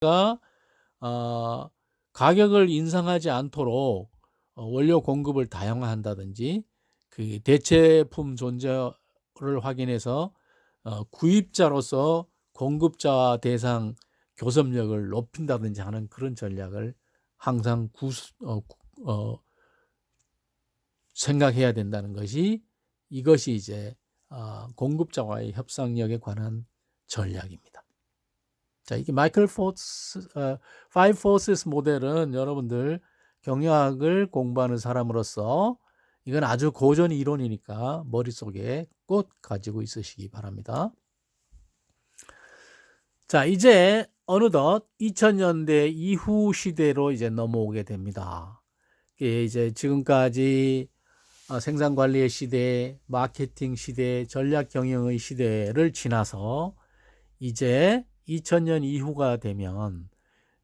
어, 가격을 인상하지 않도록 원료 공급을 다양화한다든지 그 대체품 존재를 확인해서 구입자로서 공급자 대상 교섭력을 높인다든지 하는 그런 전략을 항상 생각해야 된다는 것이 이것이 이제 공급자와의 협상력에 관한 전략입니다. 자, 이게 마이클 포스, 파이브 포스스 모델은 여러분들 경영학을 공부하는 사람으로서 이건 아주 고전 이론이니까 머릿속에 꼭 가지고 있으시기 바랍니다. 자, 이제 어느덧 2000년대 이후 시대로 이제 넘어오게 됩니다. 이제 지금까지 생산 관리의 시대, 마케팅 시대, 전략 경영의 시대를 지나서 이제 2000년 이후가 되면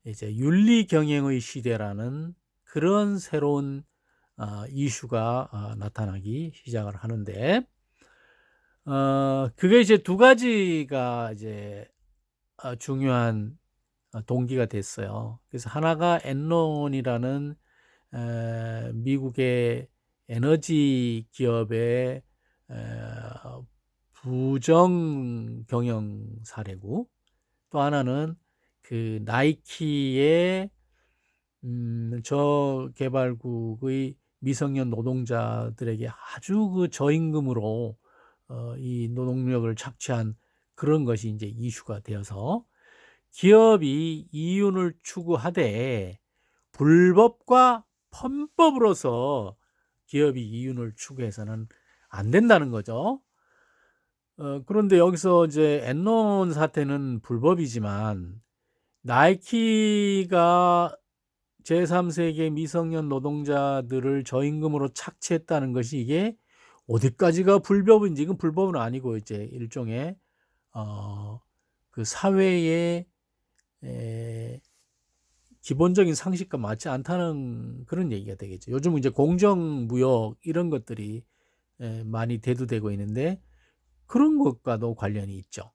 이제 윤리 경영의 시대라는 그런 새로운 이슈가 나타나기 시작을 하는데, 그게 이제 두 가지가 이제 중요한 동기가 됐어요. 그래서 하나가 엔론이라는 미국의 에너지 기업의 부정 경영 사례고, 또 하나는 그 나이키의 저개발국의 미성년 노동자들에게 아주 그 저임금으로 이 노동력을 착취한 그런 것이 이제 이슈가 되어서 기업이 이윤을 추구하되 불법과 편법으로서 기업이 이윤을 추구해서는 안 된다는 거죠. 그런데 여기서 이제 엔론 사태는 불법이지만 나이키가 제3세계 미성년 노동자들을 저임금으로 착취했다는 것이 이게 어디까지가 불법인지, 이건 불법은 아니고 이제 일종의 그 사회의 기본적인 상식과 맞지 않다는 그런 얘기가 되겠죠. 요즘 이제 공정무역 이런 것들이 많이 대두되고 있는데 그런 것과도 관련이 있죠.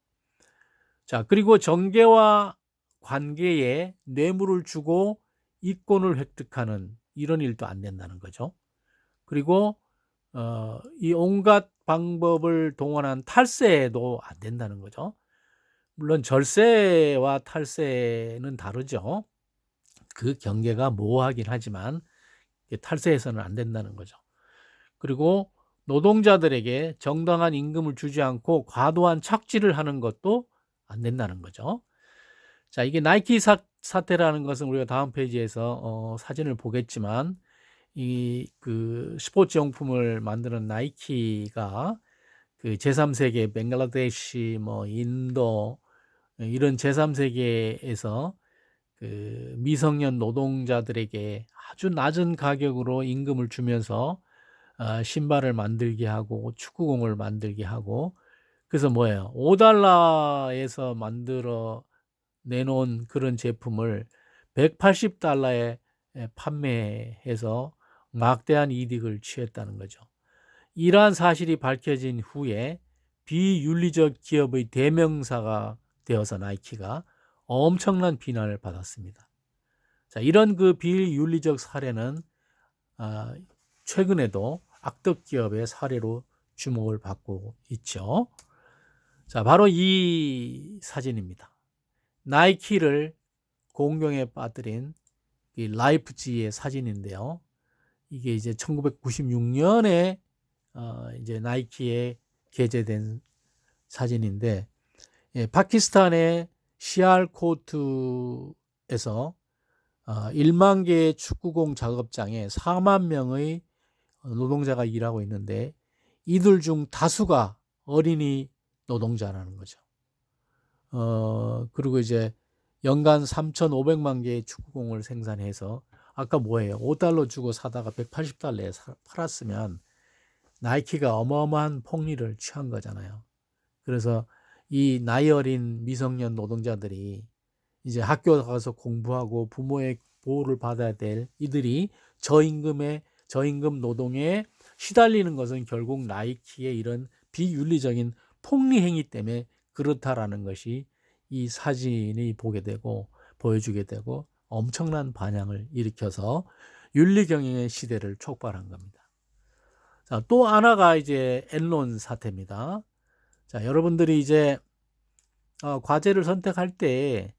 자, 그리고 정계와 관계에 뇌물을 주고 이권을 획득하는 이런 일도 안 된다는 거죠. 그리고 이 온갖 방법을 동원한 탈세도 안 된다는 거죠. 물론 절세와 탈세는 다르죠. 그 경계가 모호하긴 하지만 탈세해서는 안 된다는 거죠. 그리고 노동자들에게 정당한 임금을 주지 않고 과도한 착취를 하는 것도 안 된다는 거죠. 자, 이게 나이키 사태라는 것은 우리가 다음 페이지에서 사진을 보겠지만 이 그 스포츠 용품을 만드는 나이키가 그 제3세계 벵글라데시, 뭐 인도 이런 제3세계에서 그 미성년 노동자들에게 아주 낮은 가격으로 임금을 주면서 신발을 만들게 하고 축구공을 만들게 하고, 그래서 뭐예요? 5달러에서 만들어 내놓은 그런 제품을 180달러에 판매해서 막대한 이득을 취했다는 거죠. 이러한 사실이 밝혀진 후에 비윤리적 기업의 대명사가 되어서 나이키가 엄청난 비난을 받았습니다. 자, 이런 그 비윤리적 사례는 최근에도 악덕 기업의 사례로 주목을 받고 있죠. 자, 바로 이 사진입니다. 나이키를 공경에 빠뜨린 이 라이프지히의 사진인데요. 이게 이제 1996년에 이제 나이키에 게재된 사진인데, 파키스탄의 시알코트에서 1만 개의 축구공 작업장에 4만 명의 노동자가 일하고 있는데 이들 중 다수가 어린이 노동자라는 거죠. 그리고 이제 연간 3,500만 개의 축구공을 생산해서 아까 뭐예요? 5달러 주고 사다가 180달러에 팔았으면 나이키가 어마어마한 폭리를 취한 거잖아요. 그래서 이 나이 어린 미성년 노동자들이 이제 학교 가서 공부하고 부모의 보호를 받아야 될 이들이 저임금 노동에 시달리는 것은 결국 나이키의 이런 비윤리적인 폭리 행위 때문에 그렇다라는 것이 이 사진이 보게 되고, 보여주게 되고 엄청난 반향을 일으켜서 윤리경영의 시대를 촉발한 겁니다. 자, 또 하나가 이제 엔론 사태입니다. 자, 여러분들이 이제 과제를 선택할 때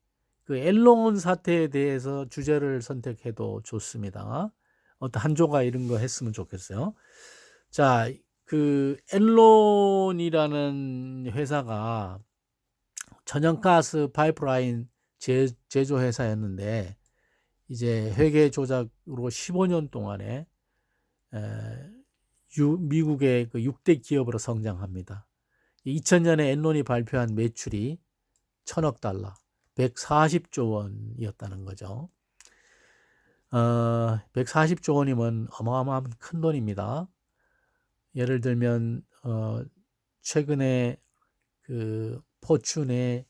그 엔론 사태에 대해서 주제를 선택해도 좋습니다. 어떤 한조가 이런 거 했으면 좋겠어요. 자, 그 엔론이라는 회사가 천연가스 파이프라인 제조 회사였는데 이제 회계 조작으로 15년 동안에 미국의 그 6대 기업으로 성장합니다. 2000년에 엔론이 발표한 매출이 1000억 달러, 140조 원이었다는 거죠. 140조 원이면 어마어마한 큰 돈입니다. 예를 들면 최근에 그 포춘의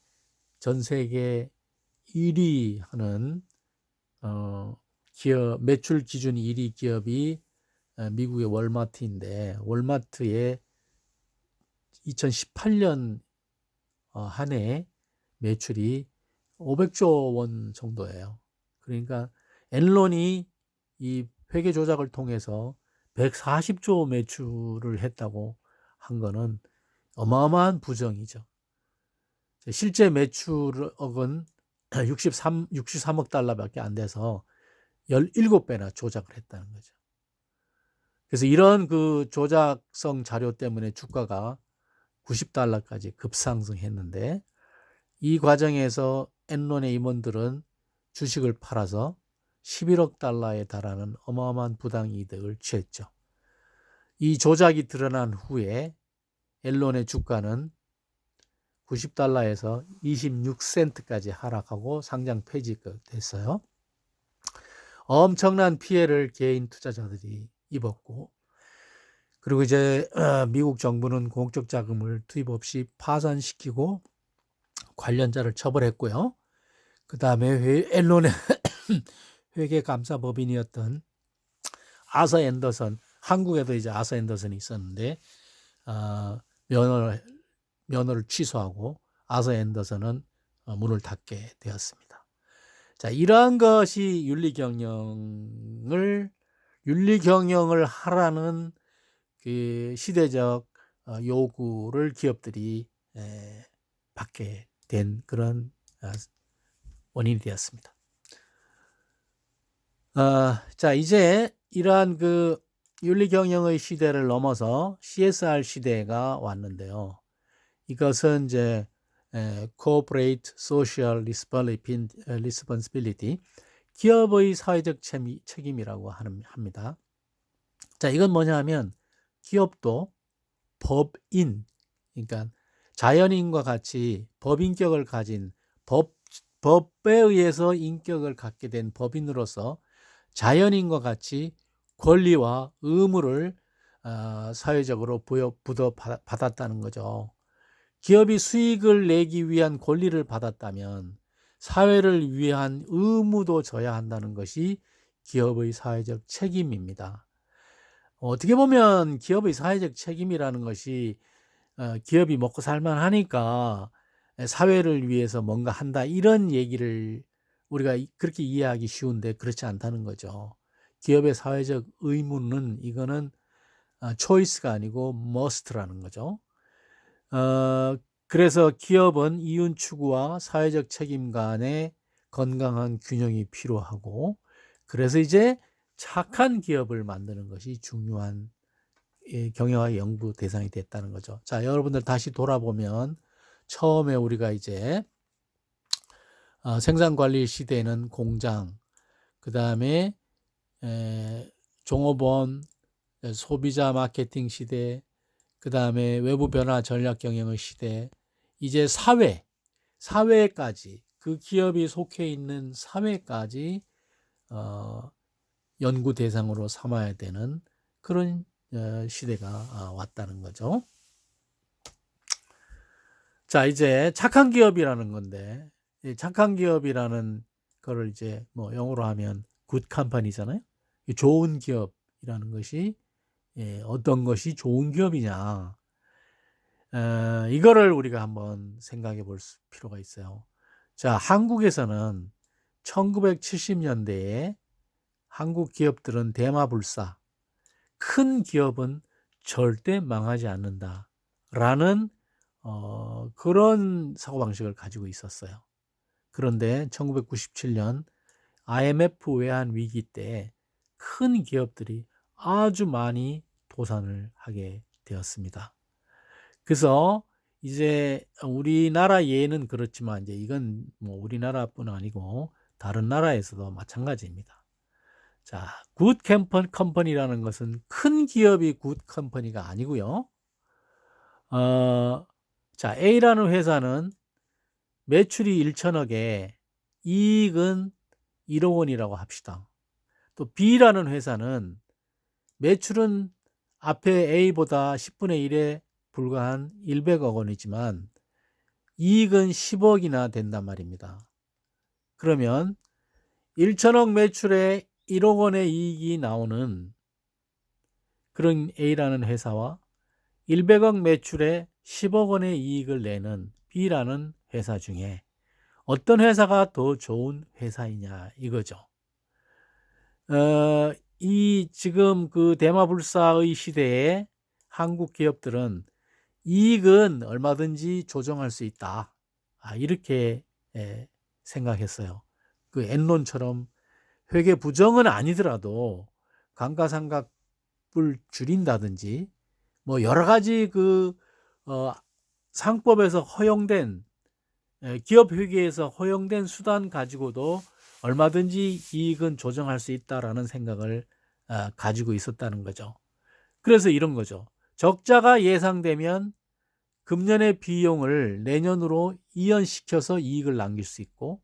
전 세계 1위 하는 기업 매출 기준 1위 기업이 미국의 월마트인데 월마트의 2018년 한 해 매출이 500조 원 정도예요. 그러니까 엔론이 이 회계 조작을 통해서 140조 매출을 했다고 한 거는 어마어마한 부정이죠. 실제 매출억은 63억 달러밖에 안 돼서 17배나 조작을 했다는 거죠. 그래서 이런 그 조작성 자료 때문에 주가가 90달러까지 급상승했는데 이 과정에서 엔론의 임원들은 주식을 팔아서 11억 달러에 달하는 어마어마한 부당 이득을 취했죠. 이 조작이 드러난 후에 엔론의 주가는 90달러에서 26센트까지 하락하고 상장 폐지가 됐어요. 엄청난 피해를 개인 투자자들이 입었고 그리고 이제 미국 정부는 공적 자금을 투입 없이 파산시키고 관련자를 처벌했고요. 그 다음에 엔론의 회계감사법인이었던 아서 앤더슨, 한국에도 이제 아서 앤더슨이 있었는데 면허를 취소하고 아서 앤더슨은 문을 닫게 되었습니다. 자, 이러한 것이 윤리경영을 하라는 그 시대적 요구를 기업들이 받게 된 그런 원인이 되었습니다. 자, 이제 이러한 그 윤리경영의 시대를 넘어서 CSR 시대가 왔는데요. 이것은 이제 Corporate Social Responsibility, 기업의 사회적 책임이라고 합니다. 자, 이건 뭐냐 하면 기업도 법인, 그러니까 자연인과 같이 법인격을 가진 법에 의해서 인격을 갖게 된 법인으로서 자연인과 같이 권리와 의무를 사회적으로 부여받았다는 거죠. 기업이 수익을 내기 위한 권리를 받았다면 사회를 위한 의무도 져야 한다는 것이 기업의 사회적 책임입니다. 어떻게 보면 기업의 사회적 책임이라는 것이 기업이 먹고 살만 하니까 사회를 위해서 뭔가 한다 이런 얘기를 우리가 그렇게 이해하기 쉬운데 그렇지 않다는 거죠. 기업의 사회적 의무는 이거는 초이스가 아니고 머스트라는 거죠. 그래서 기업은 이윤 추구와 사회적 책임 간의 건강한 균형이 필요하고 그래서 이제 착한 기업을 만드는 것이 중요한 경영학 연구 대상이 됐다는 거죠. 자, 여러분들 다시 돌아보면 처음에 우리가 이제 생산관리 시대에는 공장, 그 다음에 종업원, 소비자 마케팅 시대, 그 다음에 외부 변화 전략 경영의 시대, 이제 사회까지 그 기업이 속해 있는 사회까지 연구 대상으로 삼아야 되는 그런 시대가 왔다는 거죠. 자, 이제 착한 기업이라는 건데 착한 기업이라는 거를 이제 뭐 영어로 하면 good company잖아요. 좋은 기업이라는 것이 어떤 것이 좋은 기업이냐 이거를 우리가 한번 생각해 볼 필요가 있어요. 자, 한국에서는 1970년대에 한국 기업들은 대마불사, 큰 기업은 절대 망하지 않는다라는 그런 사고방식을 가지고 있었어요. 그런데 1997년 IMF 외환 위기 때 큰 기업들이 아주 많이 도산을 하게 되었습니다. 그래서 이제 우리나라 예는 그렇지만 이제 이건 뭐 우리나라뿐 아니고 다른 나라에서도 마찬가지입니다. 자, 굿 컴퍼니라는 것은 큰 기업이 굿 컴퍼니가 아니고요. 자, A라는 회사는 매출이 1천억에 이익은 1억 원이라고 합시다. 또 B라는 회사는 매출은 앞에 A보다 10분의 1에 불과한 100억 원이지만 이익은 10억이나 된단 말입니다. 그러면 1천억 매출에 1억 원의 이익이 나오는 그런 A라는 회사와 100억 매출에 10억 원의 이익을 내는 B라는 회사 중에 어떤 회사가 더 좋은 회사이냐 이거죠. 이 지금 그 대마불사의 시대에 한국 기업들은 이익은 얼마든지 조정할 수 있다. 이렇게 생각했어요. 그 엔론처럼 회계 부정은 아니더라도 감가상각을 줄인다든지 뭐 여러 가지 그 상법에서 허용된 기업 회계에서 허용된 수단 가지고도 얼마든지 이익은 조정할 수 있다라는 생각을 가지고 있었다는 거죠. 그래서 이런 거죠. 적자가 예상되면 금년의 비용을 내년으로 이연시켜서 이익을 남길 수 있고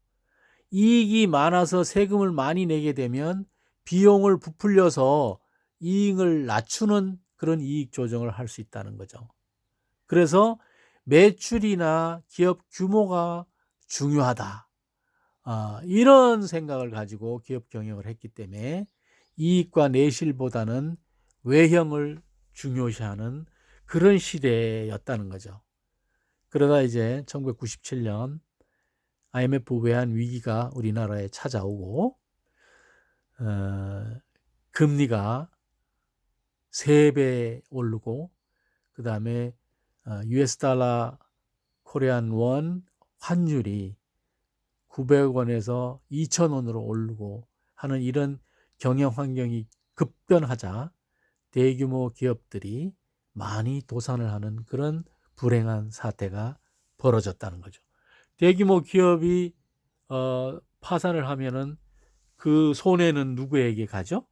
이익이 많아서 세금을 많이 내게 되면 비용을 부풀려서 이익을 낮추는 그런 이익 조정을 할 수 있다는 거죠. 그래서 매출이나 기업 규모가 중요하다. 이런 생각을 가지고 기업 경영을 했기 때문에 이익과 내실보다는 외형을 중요시하는 그런 시대였다는 거죠. 그러다 이제 1997년 IMF 외환 위기가 우리나라에 찾아오고 금리가 3배 오르고 그 다음에 US 달러 코리안 원 환율이 900원에서 2,000원으로 오르고 하는 이런 경영 환경이 급변하자 대규모 기업들이 많이 도산을 하는 그런 불행한 사태가 벌어졌다는 거죠. 대규모 기업이 파산을 하면은 그 손해는 누구에게 가죠?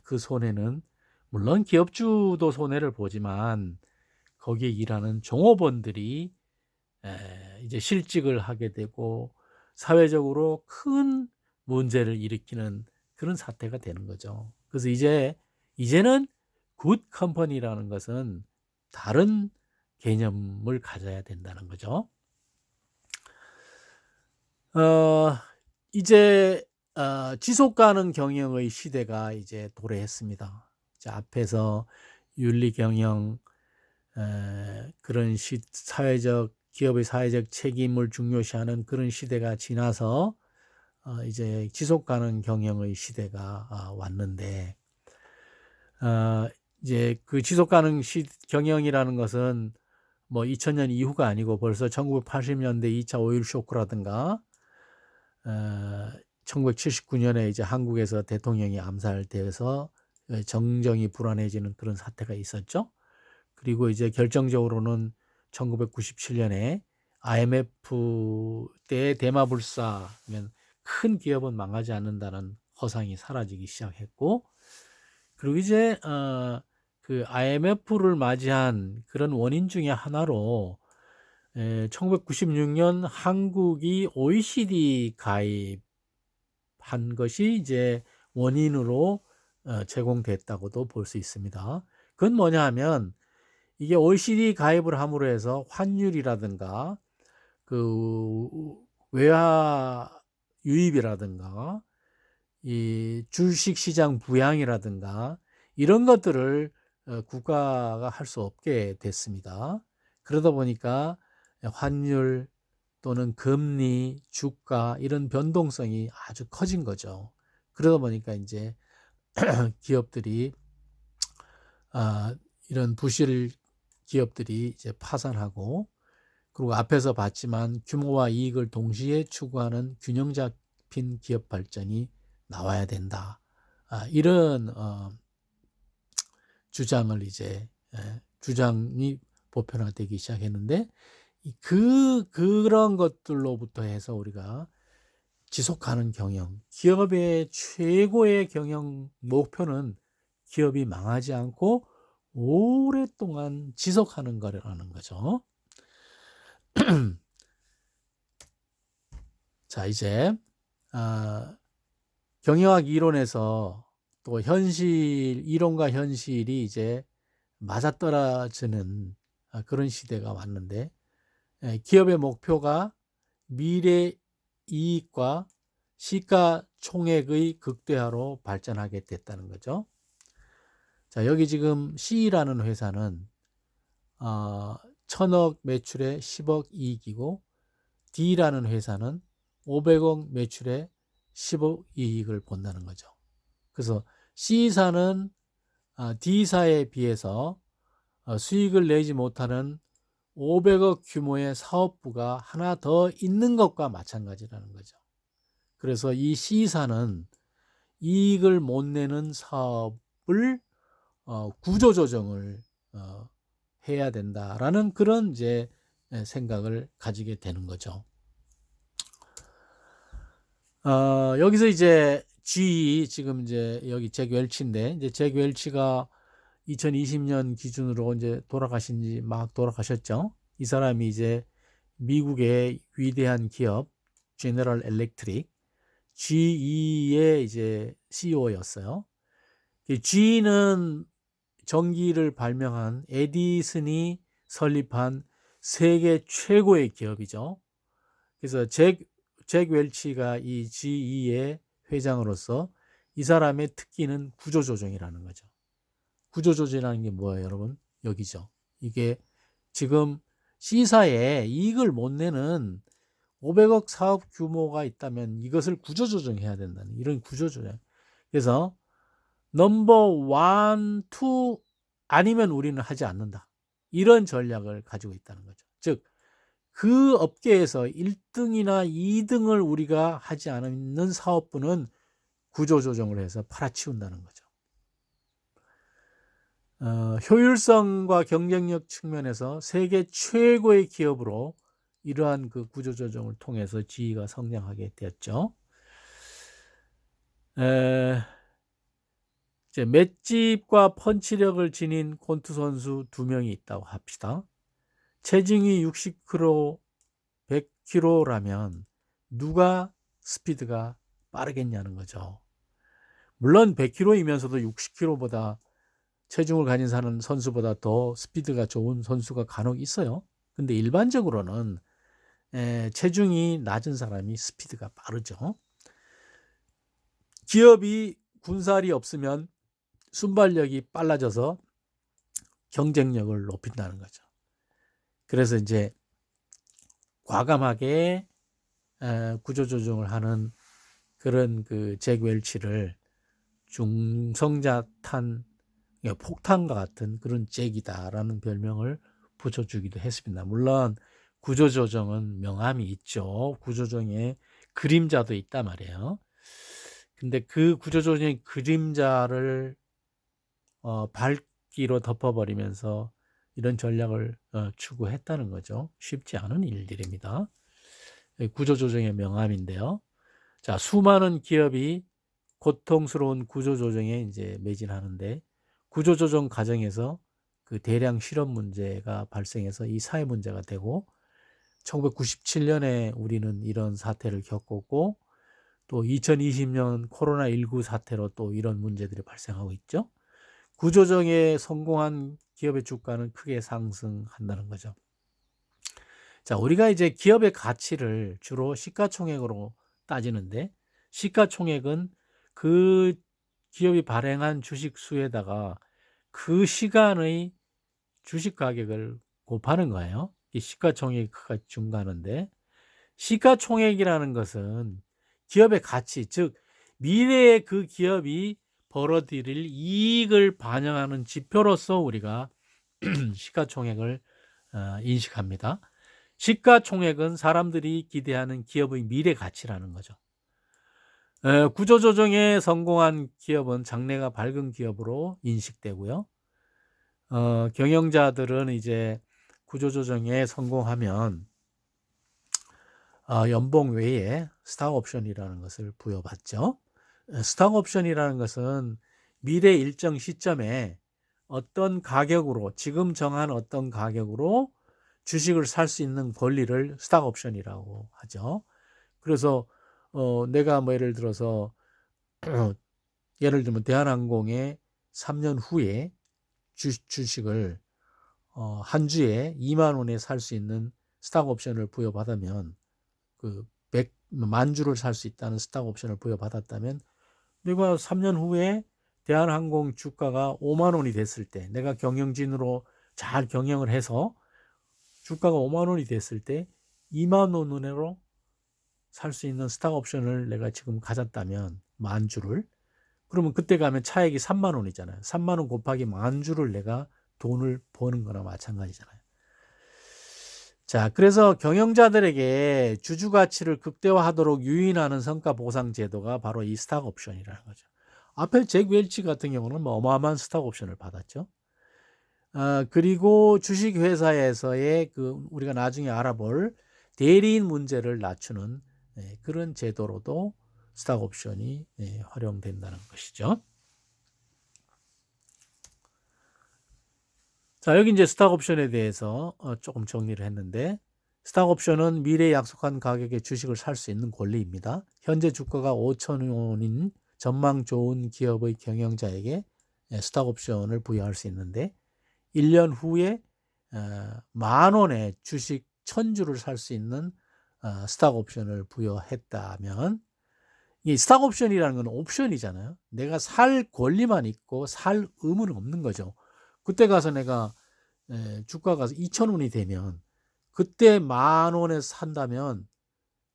그 손해는 물론 기업주도 손해를 보지만 거기에 일하는 종업원들이 이제 실직을 하게 되고 사회적으로 큰 문제를 일으키는 그런 사태가 되는 거죠. 그래서 이제는 굿 컴퍼니라는 것은 다른 개념을 가져야 된다는 거죠. 이제 지속 가능 경영의 시대가 이제 도래했습니다. 이제 앞에서 윤리 경영 그런 사회적 기업의 사회적 책임을 중요시하는 그런 시대가 지나서 이제 지속 가능 경영의 시대가 왔는데 이제 그 지속 가능 경영이라는 것은 뭐 2000년 이후가 아니고 벌써 1980년대 2차 오일 쇼크라든가 1979년에 이제 한국에서 대통령이 암살돼서 정정이 불안해지는 그런 사태가 있었죠. 그리고 이제 결정적으로는 1997년에 IMF 때 대마불사면 큰 기업은 망하지 않는다는 허상이 사라지기 시작했고, 그리고 이제 그 IMF를 맞이한 그런 원인 중에 하나로 1996년 한국이 OECD 가입한 것이 이제 원인으로 제공됐다고도 볼 수 있습니다. 그건 뭐냐 하면 이게 OECD 가입을 함으로 해서 환율이라든가 그 외화 유입이라든가 이 주식시장 부양이라든가 이런 것들을 국가가 할 수 없게 됐습니다. 그러다 보니까 환율 또는 금리, 주가 이런 변동성이 아주 커진 거죠. 그러다 보니까 이제 기업들이 이런 부실 기업들이 이제 파산하고, 그리고 앞에서 봤지만 규모와 이익을 동시에 추구하는 균형 잡힌 기업 발전이 나와야 된다. 이런 주장을 이제 주장이 보편화되기 시작했는데, 그런 것들로부터 해서 우리가 지속하는 경영, 기업의 최고의 경영 목표는 기업이 망하지 않고 오랫동안 지속하는 거라는 거죠. 자, 이제 경영학 이론에서 또 이론과 현실이 이제 맞아떨어지는 그런 시대가 왔는데, 기업의 목표가 미래 이익과 시가총액의 극대화로 발전하게 됐다는 거죠. 자, 여기 지금 C라는 회사는 1000억 매출에 10억 이익이고, D라는 회사는 500억 매출에 10억 이익을 본다는 거죠. 그래서 C사는 D사에 비해서 수익을 내지 못하는 500억 규모의 사업부가 하나 더 있는 것과 마찬가지라는 거죠. 그래서 이 C사는 이익을 못 내는 사업을 구조조정을 해야 된다라는 그런 이제 생각을 가지게 되는 거죠. 여기서 이제 지금 이제 여기 잭 웰치인데, 이제 잭 웰치가 2020년 기준으로 이제 돌아가셨죠. 이 사람이 이제 미국의 위대한 기업 제너럴 일렉트릭 GE의 이제 CEO였어요. GE는 전기를 발명한 에디슨이 설립한 세계 최고의 기업이죠. 그래서 잭 웰치가 이 GE의 회장으로서 이 사람의 특기는 구조조정이라는 거죠. 구조조정이라는 게 뭐예요, 여러분? 여기죠. 이게 지금 C사에 이익을 못 내는 500억 사업 규모가 있다면 이것을 구조조정해야 된다는 이런 구조조정. 그래서 넘버 1, 2 아니면 우리는 하지 않는다. 이런 전략을 가지고 있다는 거죠. 즉, 그 업계에서 1등이나 2등을 우리가 하지 않는 사업부는 구조조정을 해서 팔아치운다는 거죠. 효율성과 경쟁력 측면에서 세계 최고의 기업으로 이러한 그 구조조정을 통해서 GE가 성장하게 되었죠. 이제 맷집과 펀치력을 지닌 권투 선수 2명이 있다고 합시다. 체중이 60kg, 100kg라면 누가 스피드가 빠르겠냐는 거죠. 물론 100kg이면서도 60kg보다 체중을 가진 사는 선수보다 더 스피드가 좋은 선수가 간혹 있어요. 근데 일반적으로는 체중이 낮은 사람이 스피드가 빠르죠. 기업이 군살이 없으면 순발력이 빨라져서 경쟁력을 높인다는 거죠. 그래서 이제 과감하게 구조조정을 하는 그런 그 잭 웰치를 중성자탄 폭탄과 같은 그런 잭이다라는 별명을 붙여주기도 했습니다. 물론 구조조정은 명암이 있죠. 구조조정에 그림자도 있단 말이에요. 근데 그 구조조정의 그림자를 밝기로 덮어버리면서 이런 전략을 추구했다는 거죠. 쉽지 않은 일들입니다. 구조조정의 명암인데요. 자, 수많은 기업이 고통스러운 구조조정에 이제 매진하는데, 구조조정 과정에서 그 대량 실업 문제가 발생해서 이 사회 문제가 되고, 1997년에 우리는 이런 사태를 겪었고, 또 2020년 코로나19 사태로 또 이런 문제들이 발생하고 있죠. 구조조정에 성공한 기업의 주가는 크게 상승한다는 거죠. 자, 우리가 이제 기업의 가치를 주로 시가총액으로 따지는데, 시가총액은 그 기업이 발행한 주식 수에다가 그 시간의 주식 가격을 곱하는 거예요. 이 시가총액이 중간인데, 시가총액이라는 것은 기업의 가치, 즉 미래에 그 기업이 벌어들일 이익을 반영하는 지표로서 우리가 시가총액을 인식합니다. 시가총액은 사람들이 기대하는 기업의 미래 가치라는 거죠. 구조조정에 성공한 기업은 장래가 밝은 기업으로 인식되고요. 경영자들은 이제 구조조정에 성공하면 연봉 외에 스탁옵션이라는 것을 부여받죠. 스탁옵션이라는 것은 미래 일정 시점에 어떤 가격으로, 지금 정한 어떤 가격으로 주식을 살 수 있는 권리를 스탁옵션이라고 하죠. 그래서 내가 뭐 예를 들어서 예를 들면 대한항공에 3년 후에 주식을 한 주에 2만 원에 살 수 있는 스탁옵션을 부여받으면 그 100만 주를 살 수 있다는 스탁옵션을 부여받았다면 내가 3년 후에 대한항공 주가가 5만 원이 됐을 때, 내가 경영진으로 잘 경영을 해서 주가가 5만 원이 됐을 때 2만 원으로 살 수 있는 스탁옵션을 내가 지금 가졌다면 만 주를, 그러면 그때 가면 차액이 3만 원이잖아요. 3만 원 곱하기 만 주를 내가 돈을 버는 거나 마찬가지잖아요. 자, 그래서 경영자들에게 주주 가치를 극대화하도록 유인하는 성과 보상 제도가 바로 이 스탁 옵션이라는 거죠. 앞에 잭 웰치 같은 경우는 뭐 어마어마한 스탁 옵션을 받았죠. 그리고 주식 회사에서의 그 우리가 나중에 알아볼 대리인 문제를 낮추는 그런 제도로도 스탁 옵션이 활용된다는 것이죠. 자, 여기 이제 스탁 옵션에 대해서 조금 정리를 했는데, 스탁 옵션은 미래에 약속한 가격에 주식을 살 수 있는 권리입니다. 현재 주가가 5천 원인 전망 좋은 기업의 경영자에게 스탁 옵션을 부여할 수 있는데, 1년 후에 만 원의 주식 1000주를 살 수 있는 스탁 옵션을 부여했다면, 이 스탁 옵션이라는 건 옵션이잖아요. 내가 살 권리만 있고 살 의무는 없는 거죠. 그때 가서 내가 주가가 2,000원이 되면 그때 만 원에 산다면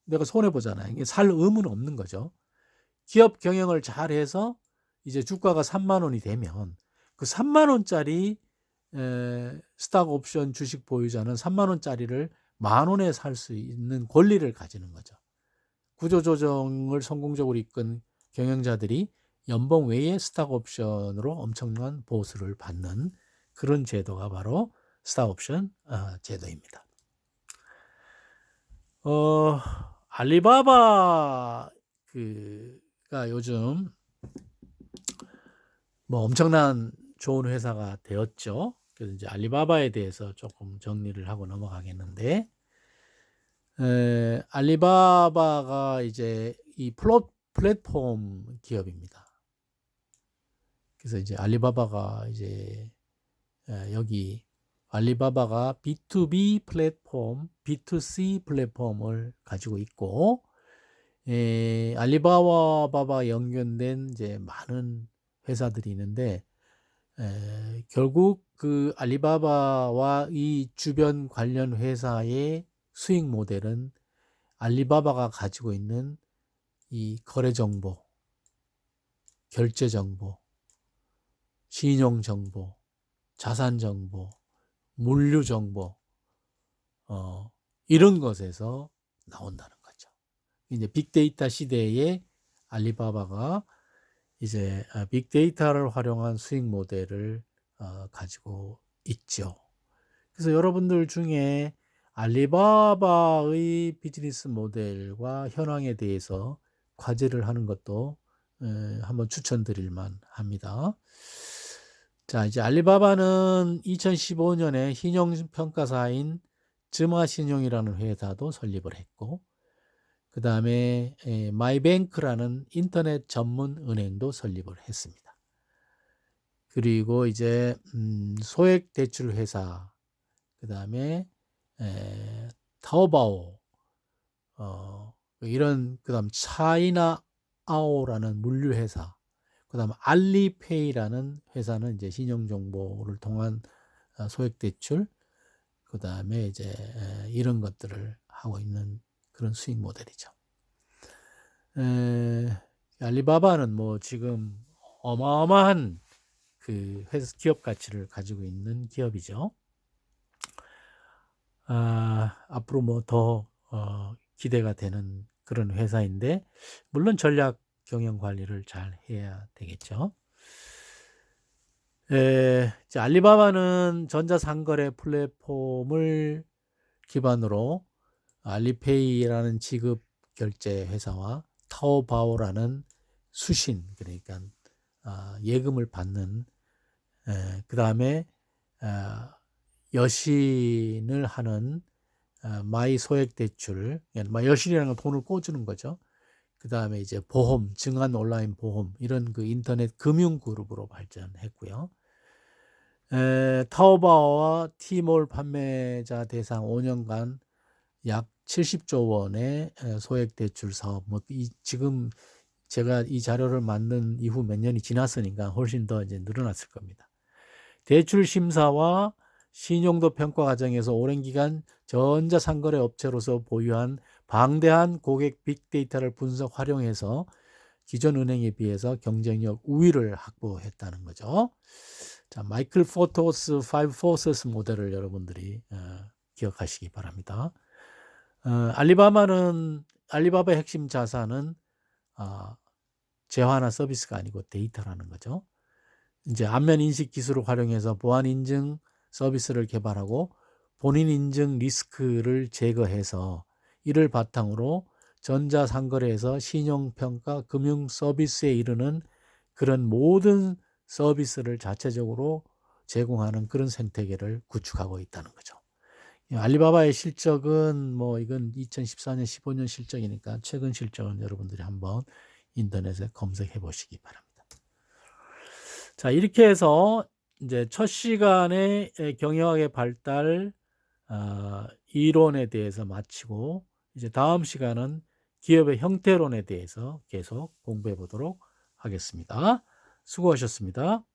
내가 손해 보잖아요. 이게 살 의무는 없는 거죠. 기업 경영을 잘해서 이제 주가가 3만 원이 되면 그 3만 원짜리 스탁 옵션 주식 보유자는 3만 원짜리를 만 원에 살 수 있는 권리를 가지는 거죠. 구조조정을 성공적으로 이끈 경영자들이 연봉 외에 스탁 옵션으로 엄청난 보수를 받는 그런 제도가 바로 스탁 옵션 제도입니다. 알리바바 가 요즘 뭐 엄청난 좋은 회사가 되었죠. 그래서 이제 알리바바에 대해서 조금 정리를 하고 넘어가겠는데, 알리바바가 이제 이 플랫폼 기업입니다. 그래서 이제 알리바바가 이제 여기 알리바바가 B2B 플랫폼, B2C 플랫폼을 가지고 있고, 알리바바 연결된 이제 많은 회사들이 있는데, 결국 그 알리바바와 이 주변 관련 회사의 수익 모델은 알리바바가 가지고 있는 이 거래 정보, 결제 정보, 신용 정보, 자산 정보, 물류 정보, 이런 것에서 나온다는 거죠. 이제 빅데이터 시대에 알리바바가 이제 빅데이터를 활용한 수익 모델을 가지고 있죠. 그래서 여러분들 중에 알리바바의 비즈니스 모델과 현황에 대해서 과제를 하는 것도 한번 추천드릴 만합니다. 자, 이제 알리바바는 2015년에 신용평가사인 즈마신용이라는 회사도 설립을 했고, 그 다음에 마이뱅크라는 인터넷 전문 은행도 설립을 했습니다. 그리고 이제 소액 대출 회사, 그 다음에 타오바오, 이런, 그 다음 차이나아오라는 물류 회사, 그 다음 알리페이라는 회사는 이제 신용정보를 통한 소액 대출, 그 다음에 이제 이런 것들을 하고 있는 그런 수익 모델이죠. 알리바바는 뭐 지금 어마어마한 그 회사 기업 가치를 가지고 있는 기업이죠. 앞으로 뭐 더 기대가 되는 그런 회사인데, 물론 전략 경영 관리를 잘 해야 되겠죠. 이제 알리바바는 전자상거래 플랫폼을 기반으로 알리페이라는 지급 결제 회사와 타오바오라는 수신, 그러니까 예금을 받는, 그 다음에 여신을 하는 마이 소액 대출, 여신이라는 건 돈을 꿔주는 거죠. 그 다음에 이제 보험, 증한 온라인 보험, 이런 그 인터넷 금융 그룹으로 발전했고요. 타오바오와 티몰 판매자 대상 5년간 약 70조 원의 소액 대출 사업, 지금 제가 이 자료를 만든 이후 몇 년이 지났으니까 훨씬 더 이제 늘어났을 겁니다. 대출 심사와 신용도 평가 과정에서 오랜 기간 전자상거래 업체로서 보유한 방대한 고객 빅데이터를 분석 활용해서 기존 은행에 비해서 경쟁력 우위를 확보했다는 거죠. 자, 마이클 포토스 5 포서스 모델을 여러분들이 기억하시기 바랍니다. 알리바바의 핵심 자산은 재화나 서비스가 아니고 데이터라는 거죠. 이제 안면 인식 기술을 활용해서 보안 인증 서비스를 개발하고 본인 인증 리스크를 제거해서 이를 바탕으로 전자상거래에서 신용평가, 금융 서비스에 이르는 그런 모든 서비스를 자체적으로 제공하는 그런 생태계를 구축하고 있다는 거죠. 알리바바의 실적은 뭐 이건 2014년, 15년 실적이니까 최근 실적은 여러분들이 한번 인터넷에 검색해 보시기 바랍니다. 자, 이렇게 해서 이제 첫 시간에 경영학의 발달 이론에 대해서 마치고, 이제 다음 시간은 기업의 형태론에 대해서 계속 공부해 보도록 하겠습니다. 수고하셨습니다.